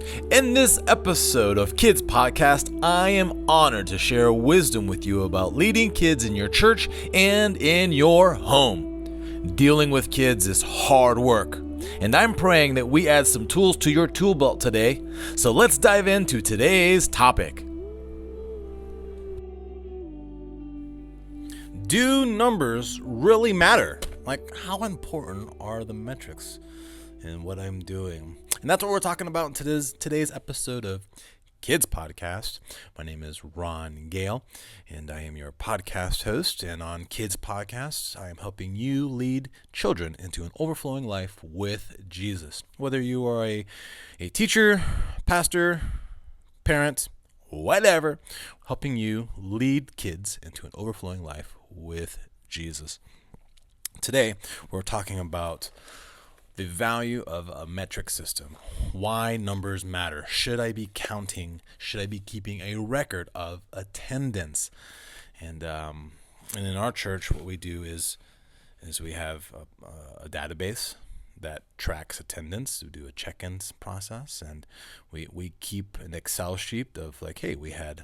In this episode of KIDZ Podcast, I am honored to share wisdom with you about leading kids in your church and in your home. Dealing with kids is hard work, and I'm praying that we add some tools to your tool belt today. So let's dive into today's topic. Do numbers really matter? Like, how important are the metrics in what I'm doing? And that's what we're talking about in today's episode of KIDZ Podcast. My name is Ron Gale, and I am your podcast host. And on KIDZ Podcasts, I am helping you lead children into an overflowing life with Jesus. Whether you are a teacher, pastor, parent, whatever, helping you lead kids into an overflowing life with Jesus. Today, we're talking about the value of a metric system. Why numbers matter. Should I be counting? Should I be keeping a record of attendance? And in our church, what we do is we have a database that tracks attendance. We do a check-ins process, and we keep an Excel sheet of like, hey, we had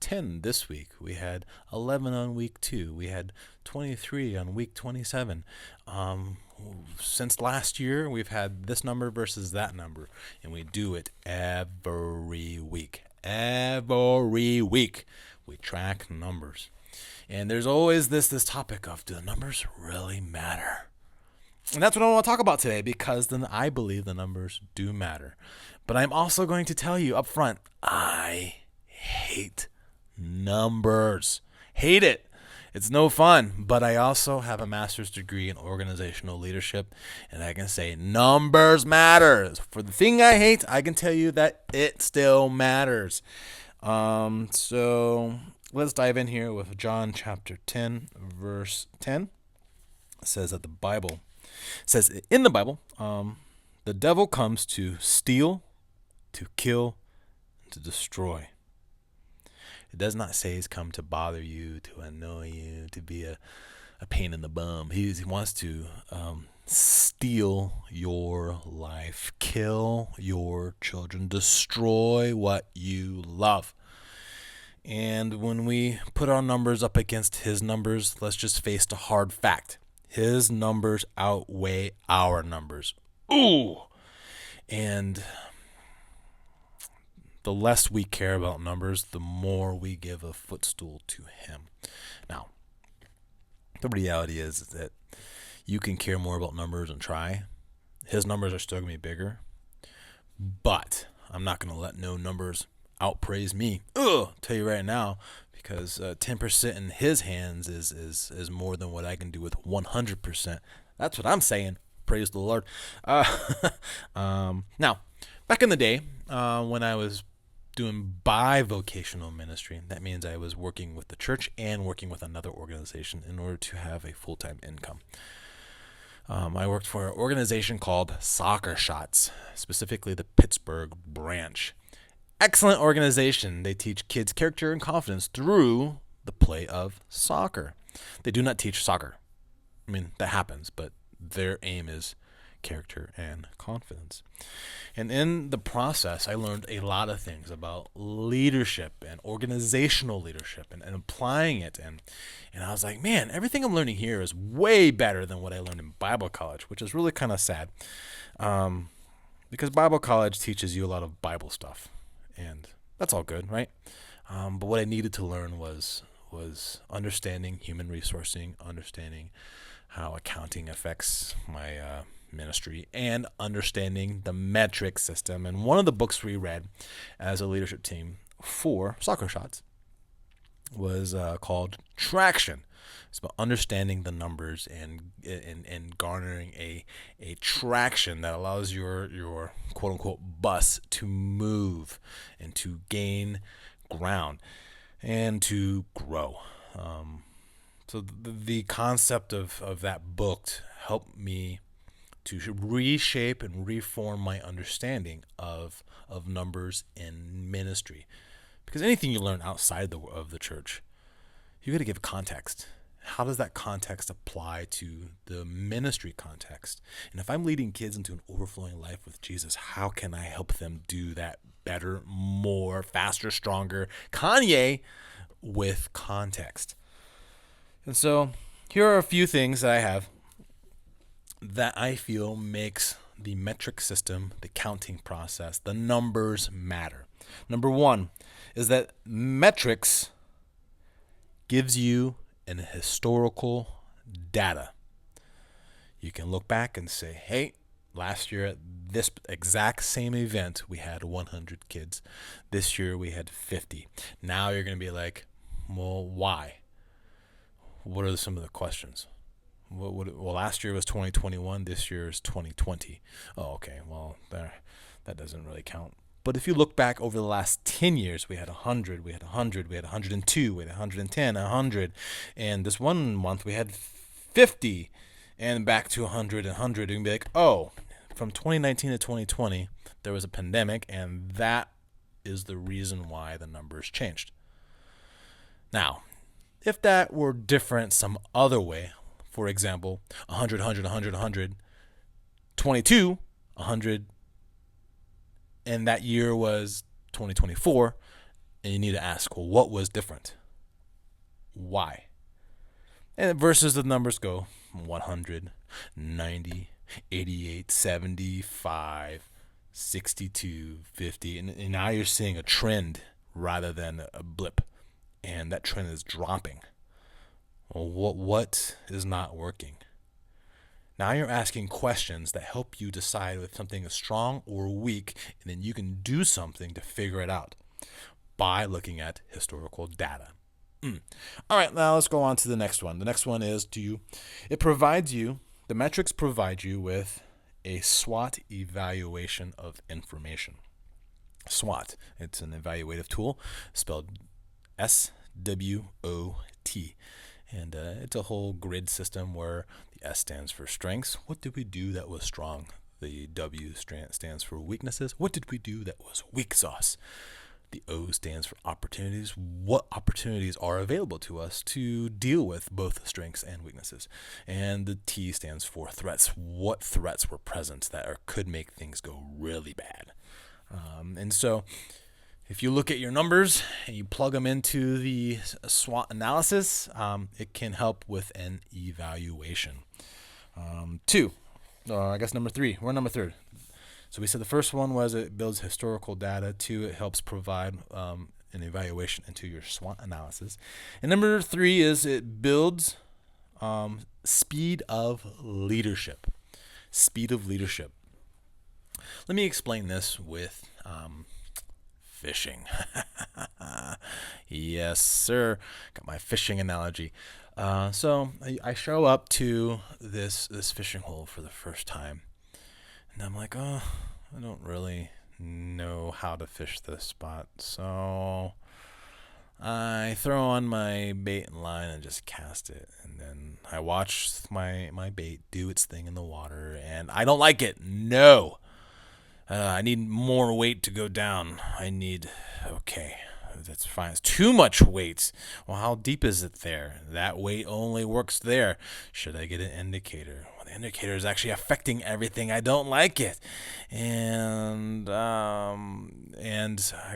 10 this week. We had 11 on week 2. We had 23 on week 27. Since last year, we've had this number versus that number, and we do it every week. Every week, we track numbers. And there's always this topic of, do the numbers really matter? And that's what I want to talk about today, because then I believe the numbers do matter. But I'm also going to tell you up front, I hate numbers. Hate it. It's no fun. But I also have a master's degree in organizational leadership, and I can say numbers matter. For the thing I hate, I can tell you that it still matters. So let's dive in here with John chapter 10, verse 10. It says that in the Bible, the devil comes to steal, to kill, and to destroy. It does not say he's come to bother you, to annoy you, to be a pain in the bum. He wants to steal your life, kill your children, destroy what you love. And when we put our numbers up against his numbers, let's just face the hard fact. His numbers outweigh our numbers. Ooh! And the less we care about numbers, the more we give a footstool to him. Now, the reality is that you can care more about numbers and try. His numbers are still going to be bigger. But I'm not going to let no numbers outpraise me. I'll tell you right now, because 10% in his hands is more than what I can do with 100%. That's what I'm saying. Praise the Lord. Now, back in the day, when I was doing bivocational ministry, that means I was working with the church and working with another organization in order to have a full-time income. I worked for an organization called Soccer Shots, specifically the Pittsburgh branch. Excellent organization. They teach kids character and confidence through the play of soccer. They do not teach soccer. I mean, that happens, but their aim is character and confidence. And in the process, I learned a lot of things about leadership and organizational leadership and applying it. And I was like, man, everything I'm learning here is way better than what I learned in Bible college, which is really kind of sad, because Bible college teaches you a lot of Bible stuff, and that's all good, right? But what I needed to learn was understanding human resourcing, understanding how accounting affects my ministry, and understanding the metric system. And one of the books we read as a leadership team for Soccer Shots was called Traction. It's about understanding the numbers and garnering a traction that allows your quote unquote bus to move and to gain ground and to grow. So the concept of that book helped me to reshape and reform my understanding of numbers in ministry. Because anything you learn outside of the church, you got to give context. how does that context apply to the ministry context? And if I'm leading kids into an overflowing life with Jesus, how can I help them do that better, more, faster, stronger? Kanye with context. And so here are a few things that I have that I feel makes the metric system, the counting process, the numbers matter. Number one is that metrics gives you an historical data. You can look back and say, hey, last year at this exact same event, we had 100 kids. This year we had 50. Now you're going to be like, well, why? What are some of the questions? Well, last year was 2021. This year is 2020. Oh, okay. Well, that doesn't really count. But if you look back over the last 10 years, we had 100, we had 100, we had 102, we had 110, 100. And this one month we had 50 and back to 100 and 100. You can be like, oh, from 2019 to 2020, there was a pandemic, and that is the reason why the numbers changed. Now, if that were different some other way, for example, 100, 100, 100, 100, 22, 100, and that year was 2024, and you need to ask, well, what was different? Why? And versus the numbers go 100, 90, 88, 75, 62, 50, and now you're seeing a trend rather than a blip, and that trend is dropping. Well, what is not working? Now you're asking questions that help you decide if something is strong or weak, and then you can do something to figure it out by looking at historical data. All right, now let's go on to the next one. The next one is the metrics provide you with a SWOT evaluation of information. SWOT, it's an evaluative tool spelled SWOT. And it's a whole grid system where the S stands for strengths. What did we do that was strong? The W stands for weaknesses. What did we do that was weak sauce? The O stands for opportunities. What opportunities are available to us to deal with both strengths and weaknesses? And the T stands for threats. What threats were present that could make things go really bad? And so if you look at your numbers and you plug them into the SWOT analysis, it can help with an evaluation. Number three. We're number third. So we said the first one was it builds historical data. 2, it helps provide an evaluation into your SWOT analysis. And number 3 is it builds speed of leadership. Speed of leadership. Let me explain this with fishing. Yes, sir. Got my fishing analogy. So I show up to this fishing hole for the first time. And I'm like, I don't really know how to fish this spot. So I throw on my bait and line and just cast it. And then I watch my bait do its thing in the water. And I don't like it. No. I need more weight to go down. That's fine. It's too much weight. Well, how deep is it there? That weight only works there. Should I get an indicator? Well, the indicator is actually affecting everything. I don't like it. And I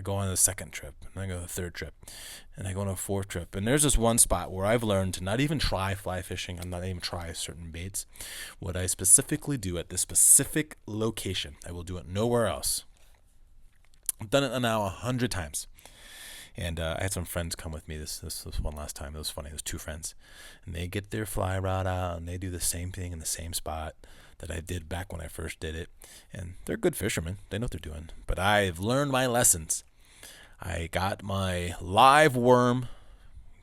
go on the second trip, and I go on the third trip, and I go on a fourth trip. And there's this one spot where I've learned to not even try fly fishing. I'm not even try certain baits. What I specifically do at this specific location, I will do it nowhere else. I've done it now 100 times. And I had some friends come with me this one last time. It was funny. It was 2 friends. And they get their fly rod out, and they do the same thing in the same spot that I did back when I first did it. And they're good fishermen. They know what they're doing. But I've learned my lessons. I got my live worm,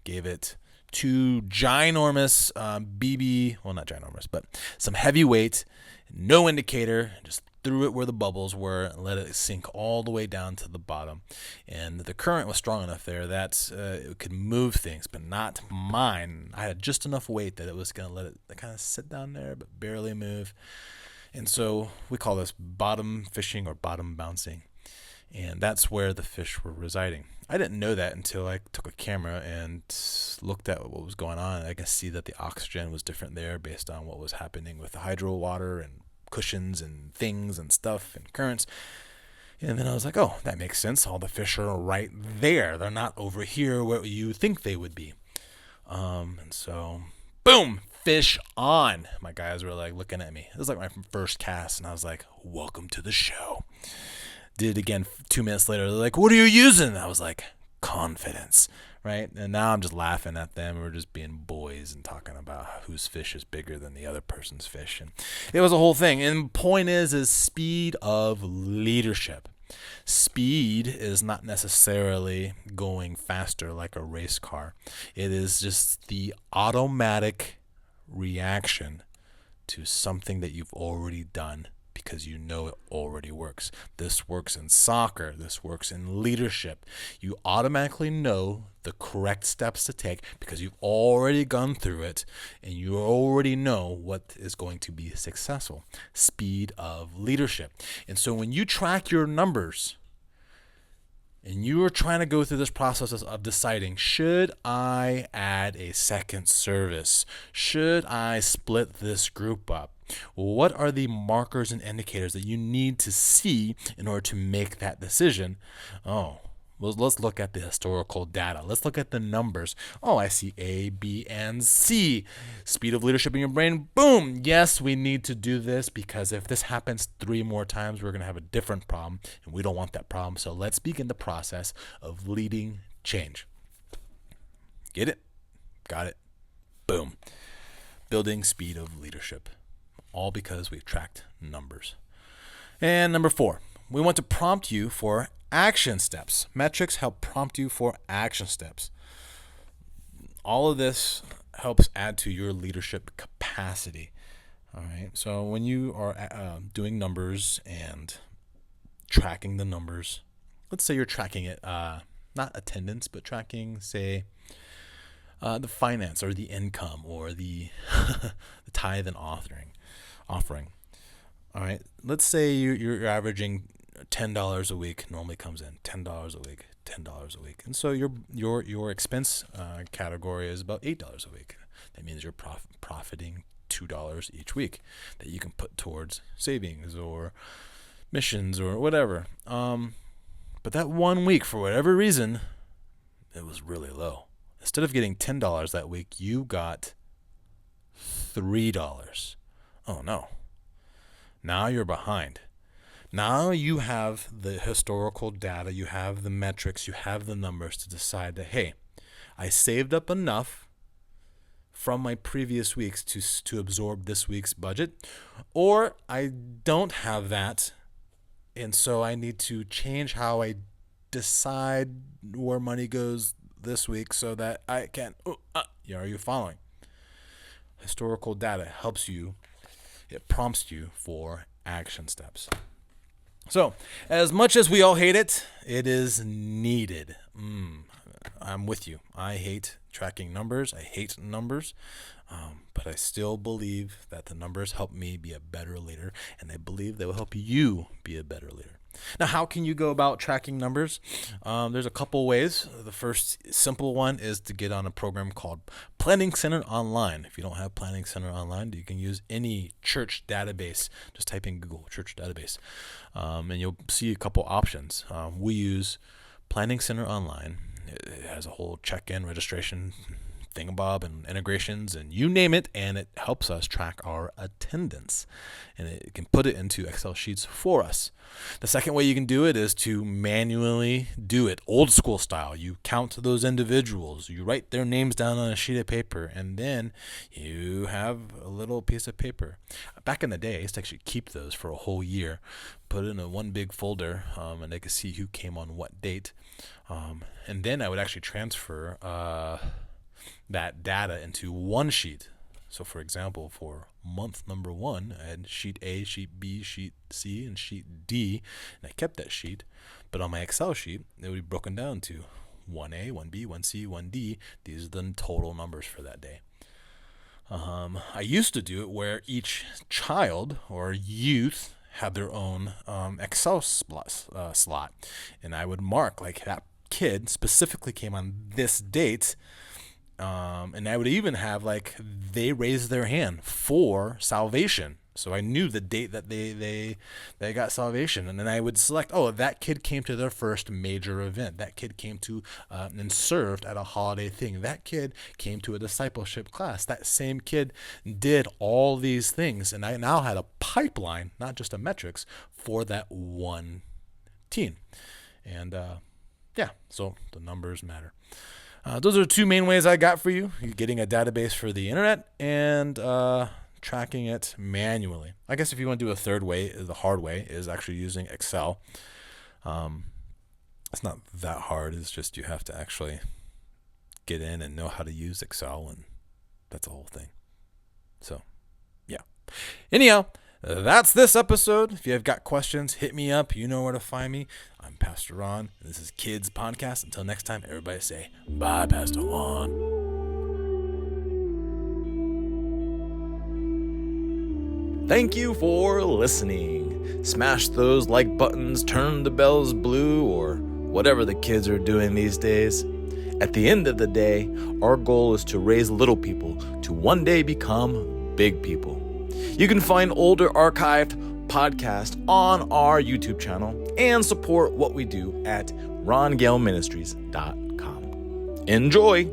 gave it 2 ginormous BB, well, not ginormous, but some heavy weight, no indicator, just threw it where the bubbles were and let it sink all the way down to the bottom. And the current was strong enough there that it could move things, but not mine. I had just enough weight that it was going to let it kind of sit down there but barely move. And so we call this bottom fishing or bottom bouncing. And that's where the fish were residing. I didn't know that until I took a camera and looked at what was going on. I could see that the oxygen was different there based on what was happening with the hydro water and cushions and things and stuff and currents. And then I was like, oh, that makes sense. All the fish are right there. They're not over here where you think they would be. And so, boom, fish on. My guys were like looking at me. It was like my first cast, and I was like, welcome to the show. Did it again 2 minutes later. They're like, what are you using? I was like, confidence, right? And now I'm just laughing at them. We're just being boys and talking about whose fish is bigger than the other person's fish. And it was a whole thing. And point is speed of leadership. Speed is not necessarily going faster like a race car. It is just the automatic reaction to something that you've already done because you know it already works. This works in soccer. This works in leadership. You automatically know the correct steps to take because you've already gone through it and you already know what is going to be successful. Speed of leadership. And so when you track your numbers and you are trying to go through this process of deciding, should I add a second service? Should I split this group up? What are the markers and indicators that you need to see in order to make that decision? Oh, well, let's look at the historical data. Let's look at the numbers. Oh, I see A, B, and C. Speed of leadership in your brain. Boom. Yes, we need to do this because if this happens 3 more times, we're going to have a different problem, and we don't want that problem. So let's begin the process of leading change. Get it? Got it? Boom. Building speed of leadership. All because we've tracked numbers. And number 4, we want to prompt you for action steps. Metrics help prompt you for action steps. All of this helps add to your leadership capacity. All right. So when you are doing numbers and tracking the numbers, let's say you're tracking it, not attendance, but tracking, say, the finance or the income or the the tithe and offering. All right. Let's say you're averaging $10 a week. Normally comes in $10 a week, $10 a week, and so your expense category is about $8 a week. That means you're profiting $2 each week that you can put towards savings or missions or whatever. But that one week, for whatever reason, it was really low. Instead of getting $10 that week, you got $3. Oh no. Now you're behind. Now you have the historical data, you have the metrics, you have the numbers to decide that, hey, I saved up enough from my previous weeks to absorb this week's budget, or I don't have that, and so I need to change how I decide where money goes this week so that I can, are you following? Historical data helps you. It prompts you for action steps. So, as much as we all hate it, it is needed. I'm with you. I hate tracking numbers. I hate numbers. But I still believe that the numbers help me be a better leader, and I believe they will help you be a better leader. Now, how can you go about tracking numbers? There's a couple ways. The first simple one is to get on a program called Planning Center Online. If you don't have Planning Center Online, you can use any church database. Just type in Google Church Database, and you'll see a couple options. We use Planning Center Online. It has a whole check-in registration thingamabob and integrations and you name it, and it helps us track our attendance, and it can put it into Excel sheets for us. The second way you can do it is to manually do it old school style. You count those individuals, you write their names down on a sheet of paper, and then you have a little piece of paper. Back in the day, I used to actually keep those for a whole year, put it in a one big folder, and they could see who came on what date, and then I would actually transfer that data into one sheet. So for example, for month number 1, I had sheet A, sheet B, sheet C, and sheet D, and I kept that sheet, but on my Excel sheet, it would be broken down to 1A, 1B, 1C, 1D. These are the total numbers for that day. I used to do it where each child or youth had their own Excel slot, and I would mark like kid specifically came on this date. And I would even have they raised their hand for salvation. So I knew the date that they got salvation. And then I would select, that kid came to their first major event. That kid came to and served at a holiday thing. That kid came to a discipleship class. That same kid did all these things. And I now had a pipeline, not just a metrics, for that one teen. And so the numbers matter. Those are two main ways I got for you. You're getting a database for the internet and tracking it manually. I guess if you want to do a third way, the hard way is actually using Excel. It's not that hard. It's just you have to actually get in and know how to use Excel, and that's the whole thing. So, yeah. Anyhow, that's this episode. If you have got questions, hit me up. You know where to find me. I'm Pastor Ron. And this is KIDZ Podcast. Until next time, everybody say, bye, Pastor Ron. Thank you for listening. Smash those like buttons, turn the bells blue, or whatever the kids are doing these days. At the end of the day, our goal is to raise little people to one day become big people. You can find older archived podcasts on our YouTube channel and support what we do at rongaleministries.com. Enjoy!